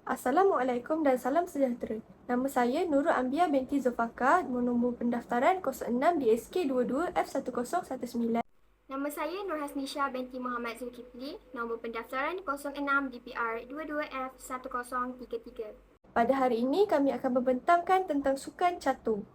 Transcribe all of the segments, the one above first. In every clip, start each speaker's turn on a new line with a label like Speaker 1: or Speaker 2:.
Speaker 1: Assalamualaikum dan salam sejahtera. Nama saya Nurul Ambia binti Zulfaka, nombor pendaftaran 06 DSK22F1019.
Speaker 2: Nama saya Nur Hasnisha binti Muhammad Zulkifli, nombor pendaftaran 06 DPR 22F1033.
Speaker 1: Pada hari ini kami akan membentangkan tentang sukan catur.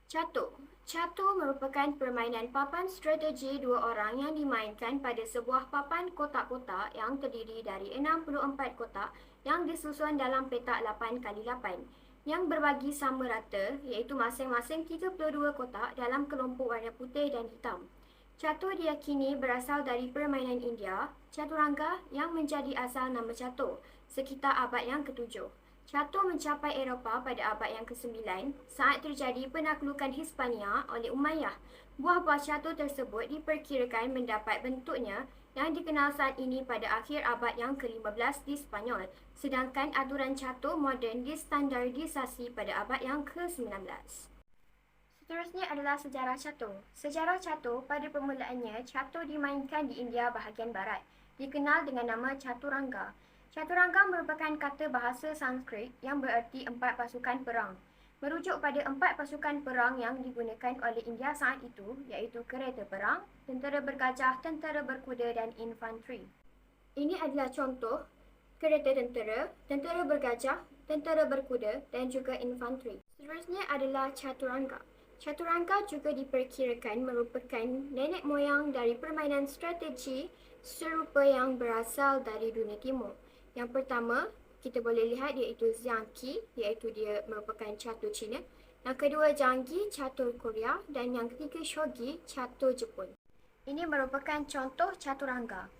Speaker 2: Catur. Catur merupakan permainan papan strategi dua orang yang dimainkan pada sebuah papan kotak-kotak yang terdiri dari 64 kotak yang disusun dalam petak 8x8 yang berbagi sama rata iaitu masing-masing 32 kotak dalam kelompok warna putih dan hitam. Catur diyakini berasal dari permainan India, Caturangga yang menjadi asal nama catur sekitar abad yang ke-7. Catur mencapai Eropah pada abad yang ke-9 saat terjadi penaklukan Hispania oleh Umayyah. Buah-buah catur tersebut diperkirakan mendapat bentuknya yang dikenal saat ini pada akhir abad yang ke-15 di Spanyol, sedangkan aturan catur moden distandardisasi pada abad yang ke-19. Seterusnya adalah sejarah catur. Sejarah catur pada permulaannya, catur dimainkan di India bahagian barat, dikenal dengan nama Caturangga. Caturangga merupakan kata bahasa Sanskrit yang bererti empat pasukan perang. Merujuk pada empat pasukan perang yang digunakan oleh India saat itu, iaitu kereta perang, tentera bergajah, tentera berkuda dan infanteri. Ini adalah contoh kereta tentera, tentera bergajah, tentera berkuda dan juga infanteri. Seterusnya adalah Caturangga. Caturangga juga diperkirakan merupakan nenek moyang dari permainan strategi serupa yang berasal dari dunia timur. Yang pertama, kita boleh lihat iaitu Xiangqi, iaitu dia merupakan catur Cina. Yang kedua, Janggi, catur Korea. Dan yang ketiga, Shogi, catur Jepun. Ini merupakan contoh Caturangga.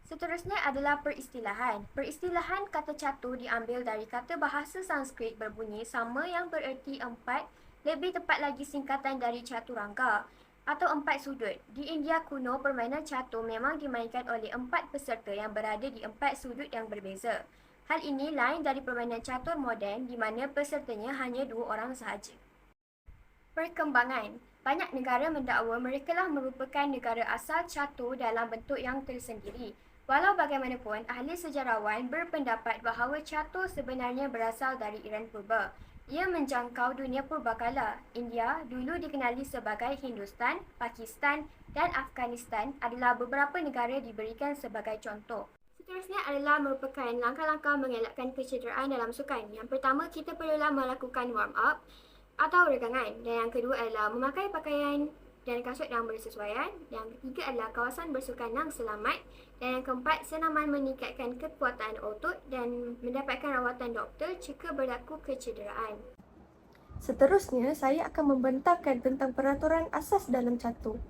Speaker 2: Seterusnya adalah peristilahan. Peristilahan kata catur diambil dari kata bahasa Sanskrit berbunyi sama yang bererti empat, lebih tepat lagi singkatan dari Caturangga atau empat sudut. Di India kuno, permainan catur memang dimainkan oleh empat peserta yang berada di empat sudut yang berbeza. Hal ini lain dari permainan catur moden di mana pesertanya hanya dua orang sahaja. Perkembangan. Banyak negara mendakwa merekalah merupakan negara asal catur dalam bentuk yang tersendiri. Walau bagaimanapun, ahli sejarawan berpendapat bahawa catur sebenarnya berasal dari Iran Purba. Ia menjangkau dunia purbakala. India, dulu dikenali sebagai Hindustan, Pakistan dan Afghanistan adalah beberapa negara diberikan sebagai contoh. Seterusnya adalah merupakan langkah-langkah mengelakkan kecederaan dalam sukan. Yang pertama, kita perlulah melakukan warm up atau regangan. Dan yang kedua adalah memakai pakaian dan kasut yang bersesuaian. Yang ketiga adalah kawasan bersukan yang selamat. Dan yang keempat, senaman meningkatkan kekuatan otot dan mendapatkan rawatan doktor jika berlaku kecederaan.
Speaker 1: Seterusnya, saya akan membentangkan tentang peraturan asas dalam catur.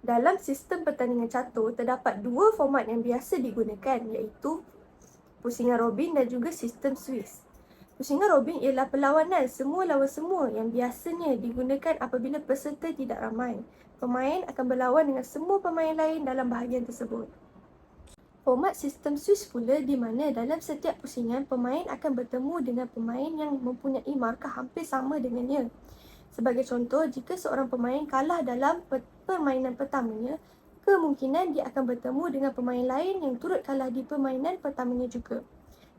Speaker 1: Dalam sistem pertandingan catur, terdapat dua format yang biasa digunakan iaitu pusingan robin dan juga sistem Swiss. Pusingan robin ialah perlawanan semua lawan semua yang biasanya digunakan apabila peserta tidak ramai. Pemain akan berlawan dengan semua pemain lain dalam bahagian tersebut. Format sistem Swiss pula di mana dalam setiap pusingan pemain akan bertemu dengan pemain yang mempunyai markah hampir sama dengannya. Sebagai contoh, jika seorang pemain kalah dalam permainan pertamanya, kemungkinan dia akan bertemu dengan pemain lain yang turut kalah di permainan pertamanya juga.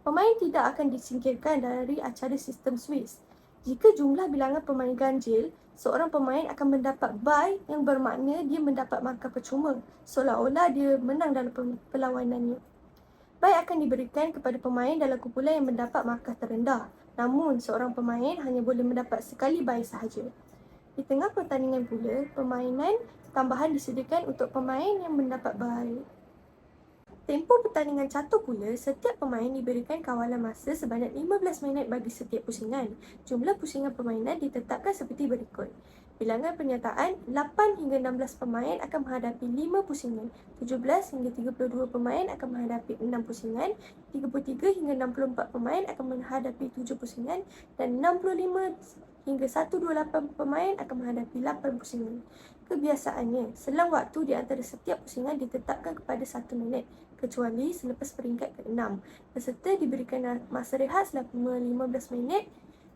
Speaker 1: Pemain tidak akan disingkirkan dari acara sistem Swiss. Jika jumlah bilangan pemain ganjil, seorang pemain akan mendapat bye yang bermakna dia mendapat markah percuma, seolah-olah dia menang dalam perlawanannya. Bye akan diberikan kepada pemain dalam kumpulan yang mendapat markah terendah. Namun, seorang pemain hanya boleh mendapat sekali bye sahaja. Di tengah pertandingan pula, permainan tambahan disediakan untuk pemain yang mendapat bye. Tempoh pertandingan catur pula, setiap pemain diberikan kawalan masa sebanyak 15 minit bagi setiap pusingan. Jumlah pusingan permainan ditetapkan seperti berikut. Bilangan penyertaan, 8 hingga 16 pemain akan menghadapi 5 pusingan. 17 hingga 32 pemain akan menghadapi 6 pusingan. 33 hingga 64 pemain akan menghadapi 7 pusingan. Dan 65 hingga 128 pemain akan menghadapi 8 pusingan. Kebiasaannya, selang waktu di antara setiap pusingan ditetapkan kepada 1 minit, kecuali selepas peringkat ke-6. Peserta diberikan masa rehat selama 15 minit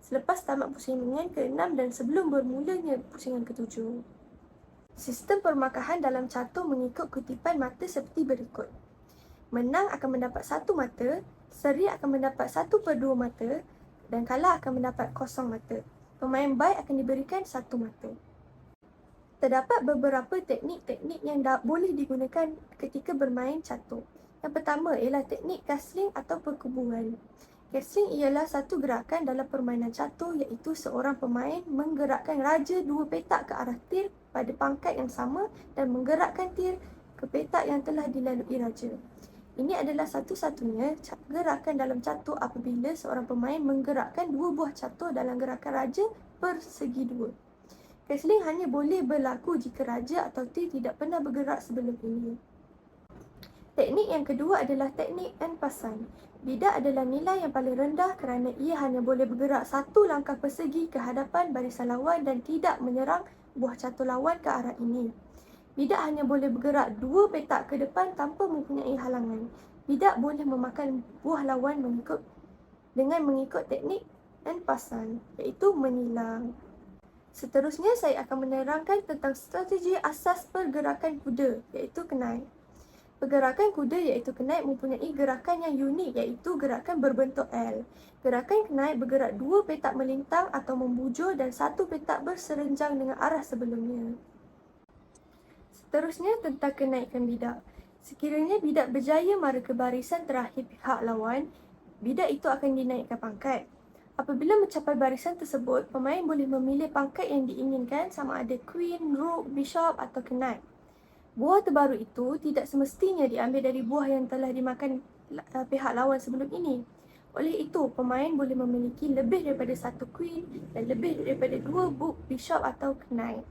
Speaker 1: selepas tamat pusingan ke-6 dan sebelum bermulanya pusingan ke-7. Sistem permakahan dalam catur mengikut kutipan mata seperti berikut. Menang akan mendapat 1 mata, seri akan mendapat 1/2 mata dan kalah akan mendapat 0 mata. Pemain baik akan diberikan 1 mata. Terdapat beberapa teknik-teknik yang boleh digunakan ketika bermain catur. Yang pertama ialah teknik castling atau perkuburan. Castling ialah satu gerakan dalam permainan catur iaitu seorang pemain menggerakkan raja 2 petak ke arah tir pada pangkat yang sama dan menggerakkan tir ke petak yang telah dilalui raja. Ini adalah satu-satunya gerakan dalam catur apabila seorang pemain menggerakkan 2 buah catur dalam gerakan raja persegi 2. Castling hanya boleh berlaku jika raja atau tir tidak pernah bergerak sebelum ini. Teknik yang kedua adalah teknik en passant. Bidak adalah nilai yang paling rendah kerana ia hanya boleh bergerak 1 langkah persegi ke hadapan barisan lawan dan tidak menyerang buah catur lawan ke arah ini. Bidak hanya boleh bergerak 2 petak ke depan tanpa mempunyai halangan. Bidak boleh memakan buah lawan dengan mengikut teknik en passant, iaitu menyilang. Seterusnya, saya akan menerangkan tentang strategi asas pergerakan kuda, iaitu kenaik. Pergerakan kuda iaitu kenaik mempunyai gerakan yang unik iaitu gerakan berbentuk L. Gerakan kenaik bergerak 2 petak melintang atau membujur dan 1 petak berserenjang dengan arah sebelumnya. Seterusnya tentang kenaikan bidak. Sekiranya bidak berjaya mara ke barisan terakhir pihak lawan, bidak itu akan dinaikkan pangkat. Apabila mencapai barisan tersebut, pemain boleh memilih pangkat yang diinginkan sama ada queen, rook, bishop atau knight. Buah terbaru itu tidak semestinya diambil dari buah yang telah dimakan pihak lawan sebelum ini. Oleh itu, pemain boleh memiliki lebih daripada 1 queen dan lebih daripada 2 book, bishop atau knight.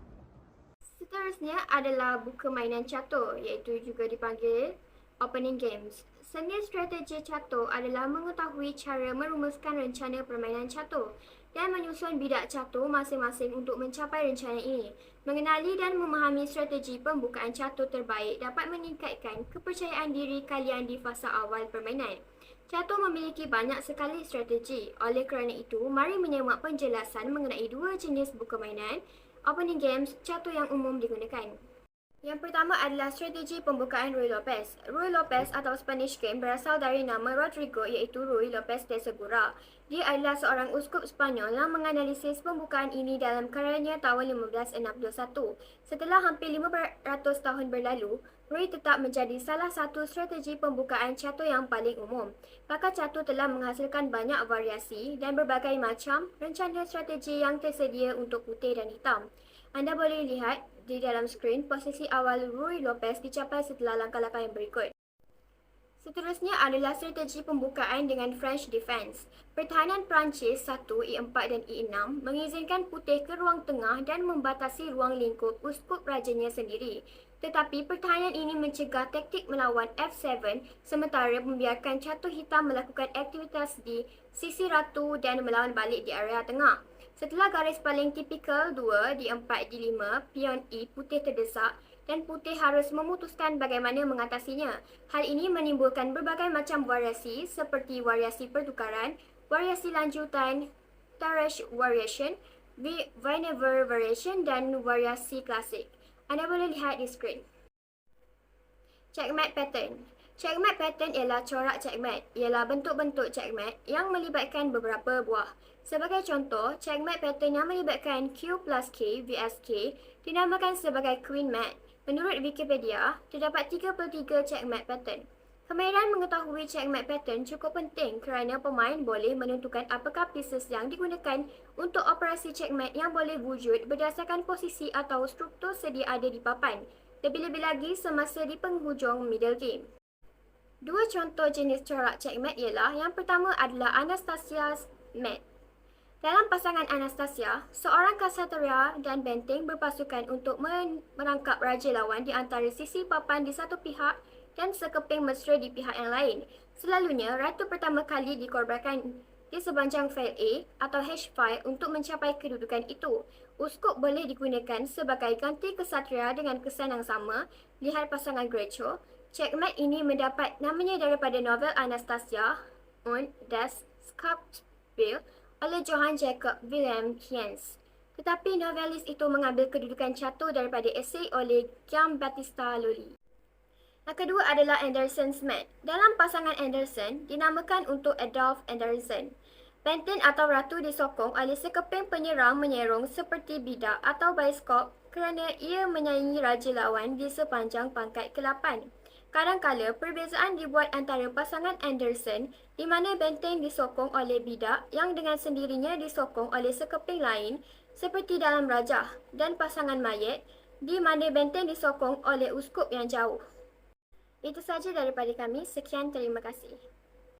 Speaker 2: Seterusnya adalah buku mainan catur iaitu juga dipanggil opening games. Seni strategi catur adalah mengetahui cara merumuskan rencana permainan catur dan menyusun bidak catur masing-masing untuk mencapai rencana ini. Mengenali dan memahami strategi pembukaan catur terbaik dapat meningkatkan kepercayaan diri kalian di fasa awal permainan. Catur memiliki banyak sekali strategi. Oleh kerana itu, mari menyemak penjelasan mengenai 2 jenis buku mainan opening games catur yang umum digunakan. Yang pertama adalah strategi pembukaan Ruy Lopez. Ruy Lopez atau Spanish Game berasal dari nama Rodrigo iaitu Ruy Lopez de Segura. Dia adalah seorang uskup Spanyol yang menganalisis pembukaan ini dalam karyanya tahun 1561. Setelah hampir 500 tahun berlalu, Ruy tetap menjadi salah satu strategi pembukaan catur yang paling umum. Pakar catur telah menghasilkan banyak variasi dan berbagai macam rencana strategi yang tersedia untuk putih dan hitam. Anda boleh lihat di dalam skrin posisi awal Ruy Lopez dicapai setelah langkah-langkah yang berikut. Seterusnya adalah strategi pembukaan dengan French Defense. Pertahanan Perancis 1, E4 dan E6 mengizinkan putih ke ruang tengah dan membatasi ruang lingkup uskup rajanya sendiri. Tetapi pertahanan ini mencegah taktik melawan F7 sementara membiarkan catur hitam melakukan aktivitas di sisi ratu dan melawan balik di area tengah. Setelah garis paling tipikal 2, D4, D5, pion E putih terdesak dan putih harus memutuskan bagaimana mengatasinya. Hal ini menimbulkan berbagai macam variasi seperti variasi pertukaran, variasi lanjutan, Tarrasch variation, Vinever variation dan variasi klasik. Anda boleh lihat di skrin. Checkmate pattern. Checkmate pattern ialah corak checkmate. Ialah bentuk-bentuk checkmate yang melibatkan beberapa buah. Sebagai contoh, checkmate pattern yang melibatkan Q plus K vs K dinamakan sebagai Queen Mat. Menurut Wikipedia, terdapat 33 checkmate pattern. Kemahiran mengetahui checkmate pattern cukup penting kerana pemain boleh menentukan apakah pieces yang digunakan untuk operasi checkmate yang boleh wujud berdasarkan posisi atau struktur sedia ada di papan. Lebih-lebih lagi semasa di penghujung middle game. 2 contoh jenis corak checkmate ialah yang pertama adalah Anastasia's Mat. Dalam pasangan Anastasia, seorang ksatria dan benteng berpasukan untuk merangkap raja lawan di antara sisi papan di satu pihak dan sekeping mesra di pihak yang lain. Selalunya, ratu pertama kali dikorbankan di sepanjang file A atau hash file untuk mencapai kedudukan itu. Uskup boleh digunakan sebagai ganti ksatria dengan kesan yang sama. Lihat pasangan Groucho. Checkmate ini mendapat namanya daripada novel Anastasia und das Schachspiel oleh Johann Jakob Wilhelm Kienz. Tetapi novelis itu mengambil kedudukan catur daripada esei oleh Gian Battista Lolli. Yang kedua adalah Anderson's Mat. Dalam pasangan Anderson, dinamakan untuk Adolf Anderson. Benten atau ratu disokong oleh sekeping penyerang menyerong seperti bidak atau bioskop kerana ia menyaingi raja lawan di sepanjang pangkat ke-8. Kadangkala, perbezaan dibuat antara pasangan Anderson di mana benteng disokong oleh bidak yang dengan sendirinya disokong oleh sekeping lain seperti dalam Rajah, dan pasangan mayat di mana benteng disokong oleh uskup yang jauh. Itu sahaja daripada kami. Sekian, terima kasih.